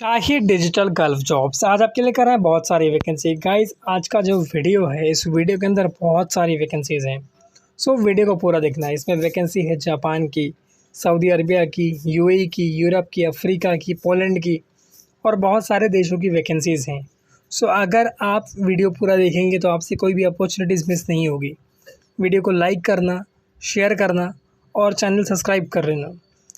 शाही digital gulf jobs आज आपके लिए कर रहे हैं बहुत सारी वैकेंसी। गाइस आज का जो वीडियो है इस वीडियो के अंदर बहुत सारी वैकेंसीज़ हैं। सो वीडियो को पूरा देखना है। इसमें वैकेंसी है जापान की, सऊदी अरबिया की, यूएई की, यूरोप की, अफ्रीका की, पोलैंड की और बहुत सारे देशों की वैकेंसीज़ हैं। सो अगर आप वीडियो पूरा देखेंगे तो आपसे कोई भी अपॉर्चुनिटीज़ मिस नहीं होगी। वीडियो को लाइक करना, शेयर करना और चैनल सब्सक्राइब कर लेना।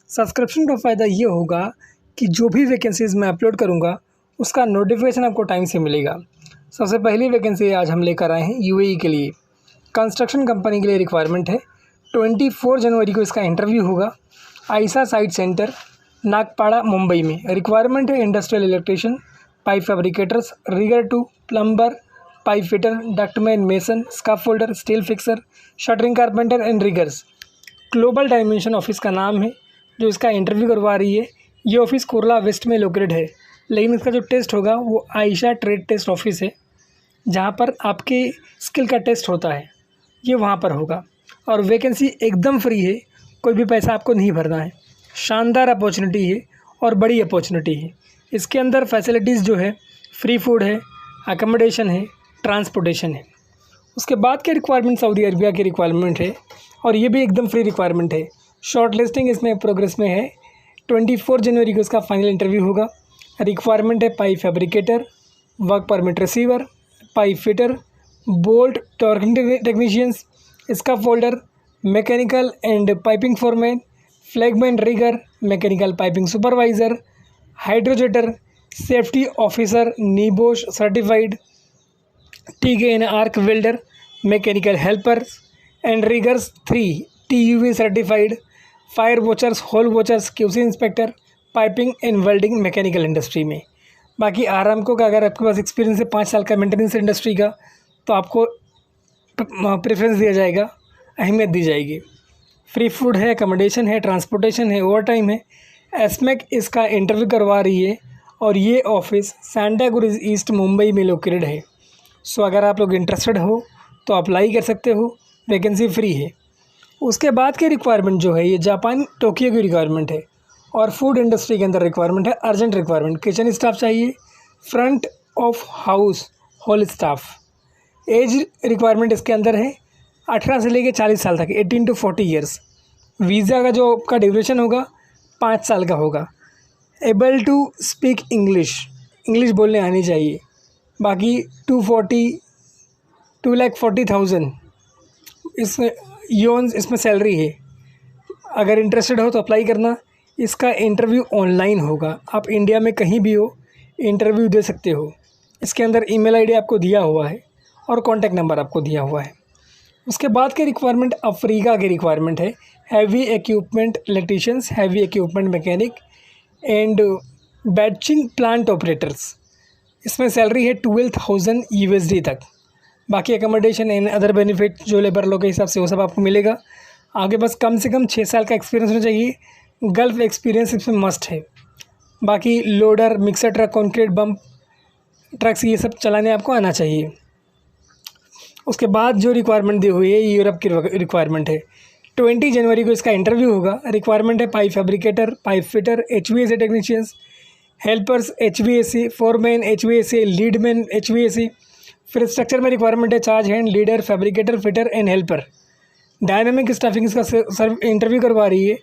सब्सक्रिप्शन का फ़ायदा ये होगा कि जो भी वैकेंसीज़ मैं अपलोड करूँगा उसका नोटिफिकेशन आपको टाइम से मिलेगा। सबसे पहली वैकेंसी आज हम लेकर आए हैं यूएई के लिए। कंस्ट्रक्शन कंपनी के लिए रिक्वायरमेंट है। 24 जनवरी को इसका इंटरव्यू होगा। आयशा साइट सेंटर, नागपाड़ा, मुंबई में। रिक्वायरमेंट है industrial electrician, pipe fabricators, rigger two, plumber, pipe fitter, ductman, mason, scaffolder, steel fixer, shuttering carpenter and riggers. Global dimension office का नाम है जो इसका इंटरव्यू करवा रही है। ये ऑफिस कुर्ला वेस्ट में लोकेटेड है, लेकिन इसका जो टेस्ट होगा वो आयशा ट्रेड टेस्ट ऑफिस है, जहाँ पर आपके स्किल का टेस्ट होता है, ये वहाँ पर होगा। और वैकेंसी एकदम फ्री है, कोई भी पैसा आपको नहीं भरना है। शानदार अपॉर्चुनिटी है और बड़ी अपॉर्चुनिटी है। इसके अंदर फैसिलिटीज़ जो है फ्री फूड है, अकोमोडेशन है, ट्रांसपोर्टेशन है। उसके बाद के रिक्वायरमेंट सऊदी अरबिया की रिक्वायरमेंट है और ये भी एकदम फ्री रिक्वायरमेंट है। शॉर्ट लिस्टिंग इसमें प्रोग्रेस में है। 24 जनवरी को इसका फाइनल इंटरव्यू होगा। रिक्वायरमेंट है pipe fabricator, work permit receiver, pipe fitter, bolt torquing technicians, scaffolder, mechanical and piping foreman, flagman rigger, mechanical piping supervisor, hydrojetter, safety officer, NEBOSH certified, TIG and arc welder, mechanical helper and riggers 3 TUV certified, fire watchers, hole watchers, QC inspector, piping and welding mechanical industry में। बाकी Aramco का अगर आपके पास experience है 5 साल का maintenance industry का, तो आपको प्रेफरेंस दिया जाएगा, अहमियत दी जाएगी। फ्री फूड है, अकोमोडेशन है, ट्रांसपोर्टेशन है, ओवर टाइम है। एसमेक इसका इंटरव्यू करवा रही है और ये office Santa cruise east Mumbai में लोकेटेड है। सो अगर आप लोग इंटरेस्टेड हो तो अप्लाई कर सकते हो, वैकेंसी फ्री है। उसके बाद की रिक्वायरमेंट जो है ये जापान टोक्यो की रिक्वायरमेंट है और फूड इंडस्ट्री के अंदर रिक्वायरमेंट है, अर्जेंट रिक्वायरमेंट। किचन स्टाफ चाहिए, front of house hall staff. Age requirement इसके अंदर है 18 से लेकर 40 साल तक, 18 to 40 ईयर्स। वीज़ा का जो आपका ड्यूरेशन होगा 5 साल का होगा। Able to speak English, English बोलने आनी चाहिए। बाकी 2,40,000 इसमें योन्स इसमें सैलरी है। अगर इंटरेस्टेड हो तो अप्लाई करना। इसका इंटरव्यू ऑनलाइन होगा, आप इंडिया में कहीं भी हो इंटरव्यू दे सकते हो। इसके अंदर ईमेल आईडी आपको दिया हुआ है और कॉन्टैक्ट नंबर आपको दिया हुआ है। उसके बाद के रिक्वायरमेंट अफ्रीका की रिक्वायरमेंट है। Heavy equipment electricians, heavy equipment mechanic and batching plant operators. इसमें सैलरी है 12,000 USD तक। बाकी अकोमोडेशन एंड अदर बेनिफिट जो लेबर लोग के हिसाब से वो सब आपको मिलेगा। आगे बस कम से कम 6 साल का एक्सपीरियंस होना चाहिए। गल्फ एक्सपीरियंस इसमें मस्ट है। बाकी loader, mixer truck, concrete bump trucks ये सब चलाने आपको आना चाहिए। उसके बाद जो रिक्वायरमेंट दी हुई है यूरोप की रिक्वायरमेंट है। 20 जनवरी को इसका इंटरव्यू होगा। रिक्वायरमेंट है pipe fabricator, pipe fitter, HVAC technicians, helpers HVAC, foreman HVAC, leadman HVAC। फिर स्ट्रक्चर में रिक्वायरमेंट है charge hand, leader, fabricator, fitter and helper. Dynamic staffing इसका सर्व इंटरव्यू करवा रही है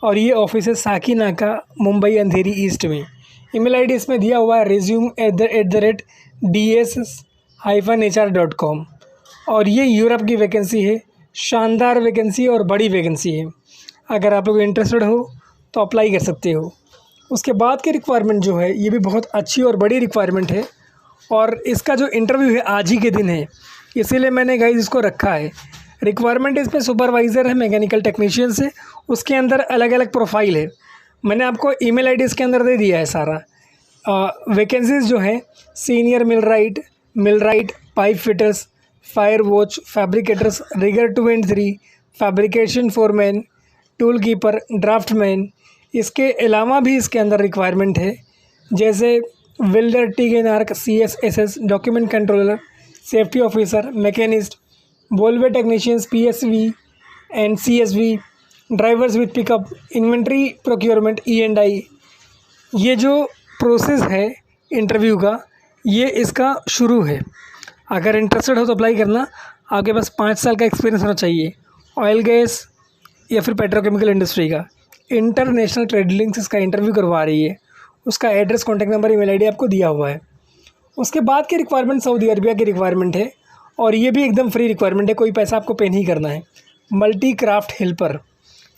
और ये ऑफिस है साकीनाका, मुंबई अंधेरी ईस्ट में। ईमेल आईडी इसमें दिया हुआ है resume@ds-hr.com। और ये यूरोप की वैकेंसी है। शानदार वैकेंसी और बड़ी वैकेंसी है। अगर आप लोग इंटरेस्टेड हो तो अप्लाई कर सकते हो। उसके बाद की रिक्वायरमेंट जो है ये भी बहुत अच्छी और बड़ी रिक्वायरमेंट है और इसका जो इंटरव्यू है आज ही के दिन है, इसीलिए मैंने गाइस इसको रखा है। रिक्वायरमेंट इसमें सुपरवाइज़र है, मैकेनिकल टेक्नीशियन से। उसके अंदर अलग अलग प्रोफाइल है। मैंने आपको ईमेल आईडी इसके अंदर दे दिया है सारा। वैकेंसीज़ जो है senior millwright, pipe fitters, fire watch, fabricators, rigger 2 and 3, fabrication foreman, tool keeper, draftman. इसके अलावा भी इसके अंदर रिक्वायरमेंट है जैसे welder, TIG and arc, CSSS, document controller, safety officer, machinist, बोलवे technicians, PSV and CSV, drivers with pickup, inventory procurement, E&I। ये जो प्रोसेस है इंटरव्यू का, ये इसका शुरू है। अगर इंटरेस्टेड हो तो अप्लाई करना। आपके पास 5 साल का एक्सपीरियंस होना चाहिए ऑयल गैस या फिर पेट्रोकेमिकल इंडस्ट्री का। इंटरनेशनल ट्रेड लिंक्स इसका इंटरव्यू करवा रही है। उसका address, contact number, email ID आपको दिया हुआ है। उसके बाद की रिक्वायरमेंट सऊदी अरबिया की रिक्वायरमेंट है और ये भी एकदम फ्री रिक्वायरमेंट है, कोई पैसा आपको पे नहीं करना है। Multi craft helper,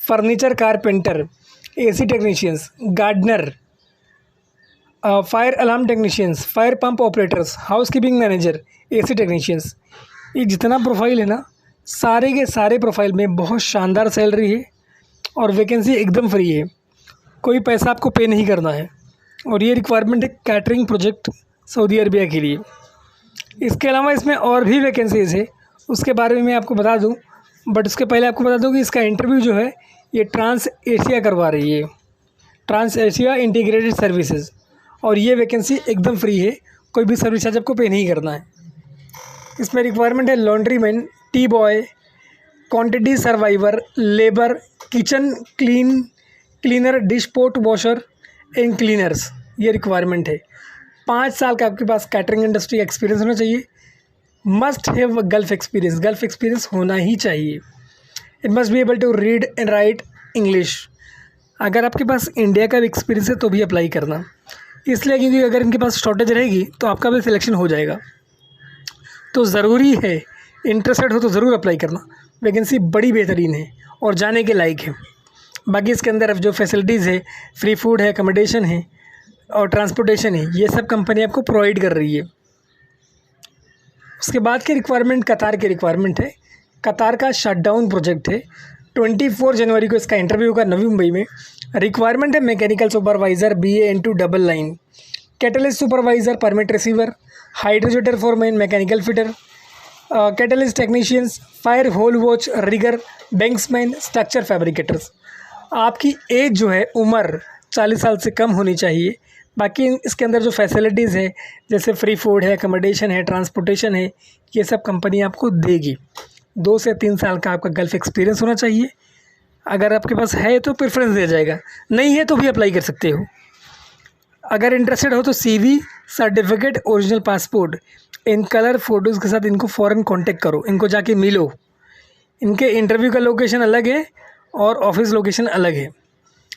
furniture carpenter, AC technicians, gardener, fire alarm technicians, fire pump operators, housekeeping manager, AC technicians, ये जितना प्रोफाइल है ना, सारे के सारे प्रोफाइल में बहुत शानदार सैलरी है और वैकेंसी एकदम फ्री है, कोई पैसा आपको पे नहीं करना है। और ये रिक्वायरमेंट है कैटरिंग प्रोजेक्ट सऊदी अरबिया के लिए। इसके अलावा इसमें और भी वैकेंसीज है, उसके बारे में मैं आपको बता दूं, बट उसके पहले आपको बता दूं कि इसका इंटरव्यू जो है ये ट्रांस एशिया करवा रही है, ट्रांस एशिया इंटीग्रेटेड सर्विसेज। और ये वैकेंसी एकदम फ्री है, कोई भी सर्विस चार्ज आपको पे नहीं करना है। इसमें रिक्वायरमेंट है laundry man, tea boy, quantity surveyor, labour, kitchen cleaner, dish pot washer and cleaners, ये रिक्वायरमेंट है। 5 साल का आपके पास कैटरिंग इंडस्ट्री एक्सपीरियंस होना चाहिए। मस्ट हैव गल्फ एक्सपीरियंस होना ही चाहिए। It must be able to read and write English. अगर आपके पास इंडिया का भी एक्सपीरियंस है तो भी अप्लाई करना, इसलिए क्योंकि अगर इनके पास शॉर्टेज रहेगी तो आपका भी सिलेक्शन हो जाएगा। तो ज़रूरी है, इंटरेस्टेड हो तो ज़रूर अप्लाई करना। वैकेंसी बड़ी बेहतरीन है और जाने के लायक है। बाकी इसके अंदर जो फैसिलिटीज़ है, फ्री फूड है, अकोमोडेशन है और ट्रांसपोर्टेशन है, ये सब कंपनी आपको प्रोवाइड कर रही है। उसके बाद की रिक्वायरमेंट कतार की रिक्वायरमेंट है। कतार का शटडाउन प्रोजेक्ट है। 24 जनवरी को इसका इंटरव्यू होगा नवी मुंबई में। रिक्वायरमेंट है mechanical supervisor, BA × double line, catalyst supervisor, permit receiver, hydrojetter foreman, mechanical fitter, catalyst technicians, fire hole watch, rigger, banksman, structure fabricators. आपकी एज जो है, उम्र 40 साल से कम होनी चाहिए। बाकी इसके अंदर जो फैसिलिटीज़ है, जैसे फ्री फूड है, अकोमोडेशन है, ट्रांसपोर्टेशन है, ये सब कंपनी आपको देगी। 2 से 3 साल का आपका गल्फ एक्सपीरियंस होना चाहिए। अगर आपके पास है तो प्रेफरेंस दिया जाएगा, नहीं है तो भी अप्लाई कर सकते हो। अगर इंटरेस्टेड हो तो CV, certificate, original passport in colour photos के साथ इनको फ़ौरन कांटेक्ट करो, इनको जाके मिलो। इनके इंटरव्यू का लोकेशन अलग है और ऑफिस लोकेशन अलग है।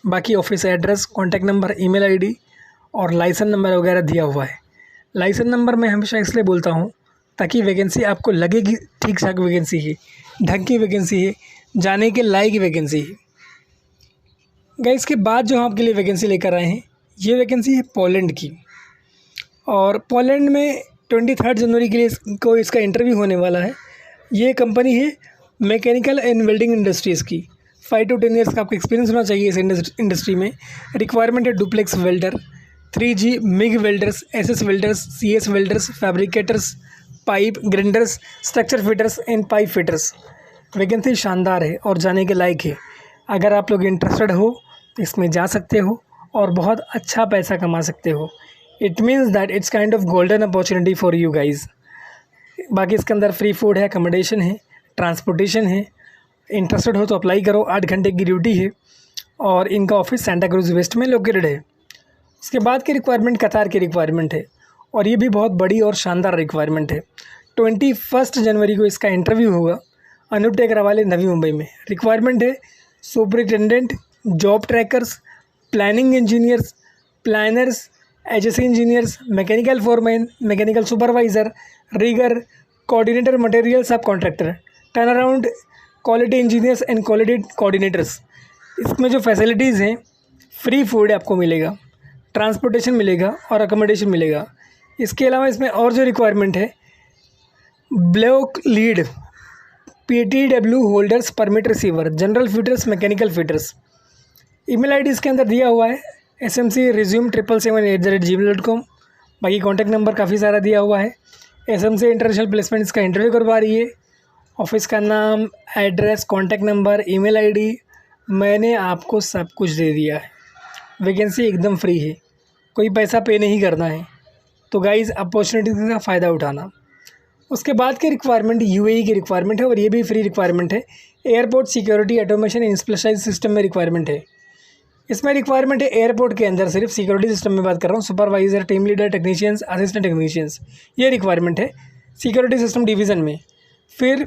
बाकी office address, contact number, email ID और लाइसेंस नंबर वगैरह दिया हुआ है। लाइसेंस नंबर मैं हमेशा इसलिए बोलता हूँ ताकि वैकेंसी आपको लगे कि ठीक ठाक वैकेंसी है, ढंग की वैकेंसी है, जाने के लायक वैकेंसी है। गाइस, इसके बाद जो हम आपके लिए वैकेंसी लेकर आए हैं, ये वैकेंसी है पोलैंड की। और पोलैंड में 23 जनवरी के लिए को इसका इंटरव्यू होने वाला है। ये कंपनी है मैकेनिकल एंड वेल्डिंग इंडस्ट्रीज़ की। 5 to 10 ईयर्स का आपको एक्सपीरियंस होना चाहिए इस इंडस्ट्री में। रिक्वायरमेंट है duplex welder, 3G MiG welders, SS welders, CS welders, fabricators, pipe grinders, structure fitters and pipe fitters. Vacancy शानदार है और जाने के लायक है। अगर आप लोग इंटरेस्टेड हो तो इसमें जा सकते हो और बहुत अच्छा पैसा कमा सकते हो। It means that it's kind of golden opportunity for you guys. बाकी इसके अंदर फ्री फूड है, अकोमोडेशन है, ट्रांसपोर्टेशन है। इंटरेस्टेड हो तो अप्लाई करो। 8 घंटे की ड्यूटी है और इनका ऑफिस सेंटा क्रूज वेस्ट में लोकेटेड है। उसके बाद की रिक्वायरमेंट कतार की रिक्वायरमेंट है और ये भी बहुत बड़ी और शानदार रिक्वायरमेंट है। 21 जनवरी को इसका इंटरव्यू होगा अनूप टेकरा वाले नवी मुंबई में। रिक्वायरमेंट है superintendent, job trackers, planning engineers, planners, HSC engineers, mechanical foreman, mechanical supervisor, rigger, coordinator, material sub contractor, turnaround, quality engineers and quality coordinators. इसमें जो फैसिलिटीज़ हैं, फ्री फूड आपको मिलेगा, ट्रांसपोर्टेशन मिलेगा और अकोमोडेशन मिलेगा। इसके अलावा इसमें और जो रिक्वायरमेंट है, block lead, PTW holders, permit receiver, general fitters, mechanical fitters. Email ID इसके अंदर दिया हुआ है smcresume777@gmail.com। बाकी कॉन्टैक्ट नंबर काफ़ी सारा दिया हुआ है। SMC इंटरनेशनल प्लेसमेंट इसका इंटरव्यू करवा रही है। ऑफिस का नाम, address, contact number, email ID मैंने आपको सब कुछ दे दिया है। वैकेंसी एकदम फ्री है, कोई पैसा पे नहीं करना है। तो गाइज़, अपॉर्चुनिटी का फ़ायदा उठाना। उसके बाद की रिक्वायरमेंट UAE की रिक्वायरमेंट है और ये भी फ्री रिक्वायरमेंट है। एयरपोर्ट सिक्योरिटी ऑटोमेशन इन स्पेशलाइज्ड सिस्टम में रिक्वायरमेंट है। इसमें रिक्वायरमेंट है एयरपोर्ट के अंदर, सिर्फ सिक्योरिटी सिस्टम में बात कर रहा हूँ, supervisor, team leader, technicians, assistant technicians, ये रिक्वायरमेंट है सिक्योरिटी सिस्टम डिवीज़न में। फिर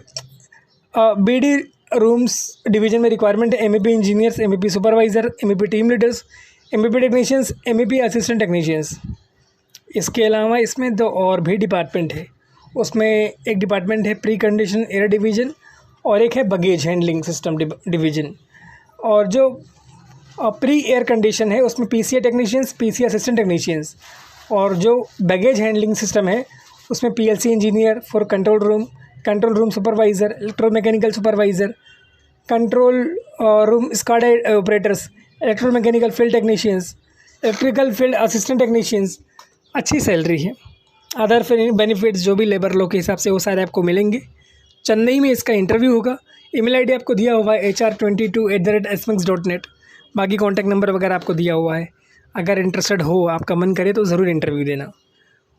BD रूम्स डिवीज़न में रिक्वायरमेंट है MEP engineers, MEP supervisor, MEP team leaders, MEP technicians, MEP assistant technicians. इसके अलावा इसमें दो और भी डिपार्टमेंट है। उसमें एक डिपार्टमेंट है प्री कंडीशन एयर डिवीज़न और एक है बगेज हैंडलिंग सिस्टम डिवीज़न। और जो प्री एयर कंडीशन है उसमें PCA technicians, PC assistant technicians. और जो बैगेज हैंडलिंग सिस्टम है उसमें PLC engineer for control room supervisor, electromechanical supervisor, control room SCADA operators, electromechanical field technicians, electrical field assistant technicians. अच्छी salary है। Other benefits जो भी लेबर लॉ के हिसाब से वो सारे आपको मिलेंगे। चेन्नई में इसका इंटरव्यू होगा। ईमेल ID आपको दिया हुआ है hr22@smx.net। बाकी कॉन्टैक्ट नंबर वगैरह आपको दिया हुआ है। अगर इंटरेस्टेड हो, आपका मन करे तो ज़रूर इंटरव्यू देना।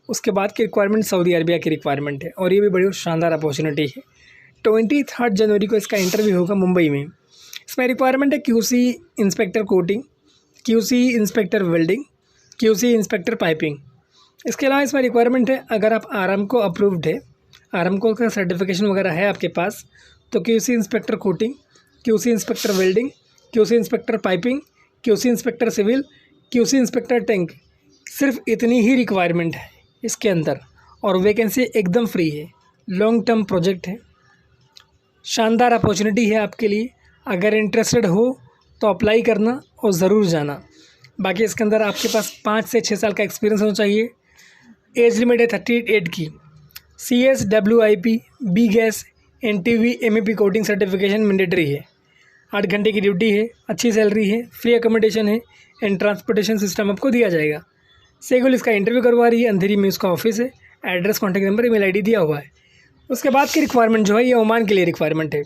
उसके बाद की रिक्वायरमेंट सऊदी अरबिया की रिक्वायरमेंट है और ये भी बड़ी शानदार अपॉर्चुनिटी है। 23 जनवरी को इसका इंटरव्यू होगा मुंबई में। इसमें रिक्वायरमेंट है QC inspector coating, QC inspector welding, QC inspector piping. इसके अलावा इसमें रिक्वायरमेंट है अगर आप आरामको अप्रूव्ड है, आरामको का सर्टिफिकेशन वगैरह है आपके पास, तो QC inspector coating, QC inspector welding, QC inspector piping, QC inspector civil, QC inspector tank. सिर्फ इतनी ही रिक्वायरमेंट है इसके अंदर और वैकेंसी एकदम फ्री है। लॉन्ग टर्म प्रोजेक्ट है, शानदार अपॉर्चुनिटी है आपके लिए। अगर इंटरेस्टेड हो तो अप्लाई करना और ज़रूर जाना। बाकी इसके अंदर आपके पास 5 से 6 साल का एक्सपीरियंस होना चाहिए। एज लिमिट है 38 की। CS, WIP, B gas, NTV, MEP coating certification mandatory है। 8 घंटे की ड्यूटी है, अच्छी सैलरी है, फ्री अकोमोडेशन है एंड ट्रांसपोर्टेशन सिस्टम आपको दिया जाएगा। सेगुल इसका इंटरव्यू करवा रही है। अंधेरी में उसका ऑफिस है। Address, contact number, email ID दिया हुआ है। उसके बाद की रिक्वायरमेंट जो है ये ओमान के लिए रिक्वायरमेंट है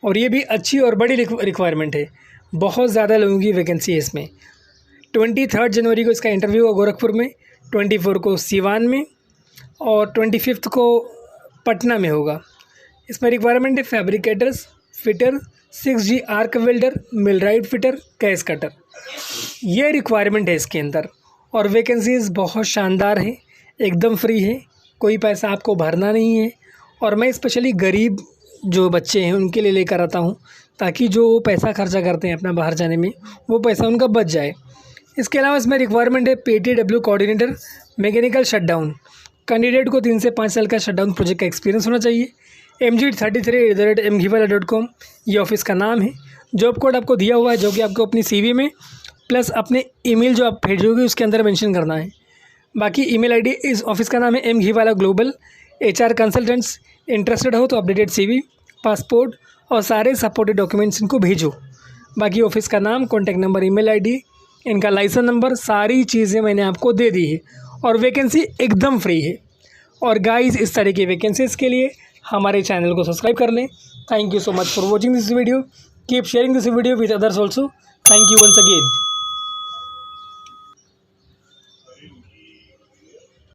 और ये भी अच्छी और बड़ी रिक्वायरमेंट है। बहुत ज़्यादा लोगों की वैकेंसी है इसमें। 23 जनवरी को इसका इंटरव्यू होगा गोरखपुर में, 24 को सीवान में और 25 को पटना में होगा। इसमें रिक्वायरमेंट है fabricators, fitter, 6G arc welder, millwright fitter, gas cutter. ये रिक्वायरमेंट है इसके अंदर और वैकेंसीज़ बहुत शानदार है, एकदम फ्री है, कोई पैसा आपको भरना नहीं है। और मैं स्पेशली गरीब जो बच्चे हैं उनके लिए लेकर आता हूँ ताकि जो पैसा खर्चा करते हैं अपना बाहर जाने में वो पैसा उनका बच जाए। इसके अलावा इसमें रिक्वायरमेंट है PTW coordinator, mechanical shutdown. Candidate को 3 से 5 साल का शटडाउन प्रोजेक्ट का एक्सपीरियंस होना चाहिए। mg33@mghewala.com ये ऑफिस का नाम है। जॉब कोड आपको दिया हुआ है जो कि आपको अपनी CV में प्लस अपने ईमेल जो आप भेजोगे उसके अंदर मेंशन करना है। बाकी ईमेल ID इस ऑफिस का नाम है mghewala global HR consultants. Interested हो तो अपडेटेड CV, पासपोर्ट और सारे सपोर्टेड डॉक्यूमेंट्स इनको भेजो। बाकी ऑफिस का नाम, कॉन्टैक्ट नंबर, ईमेल ID, इनका लाइसेंस नंबर, सारी चीज़ें मैंने आपको दे दी है और वैकेंसी एकदम फ्री है। और गाइस इस तरह की वैकेंसीज़ के लिए हमारे चैनल को सब्सक्राइब कर लें। Thank you so much for watching this video. Keep sharing this video with others also. Thank you once again.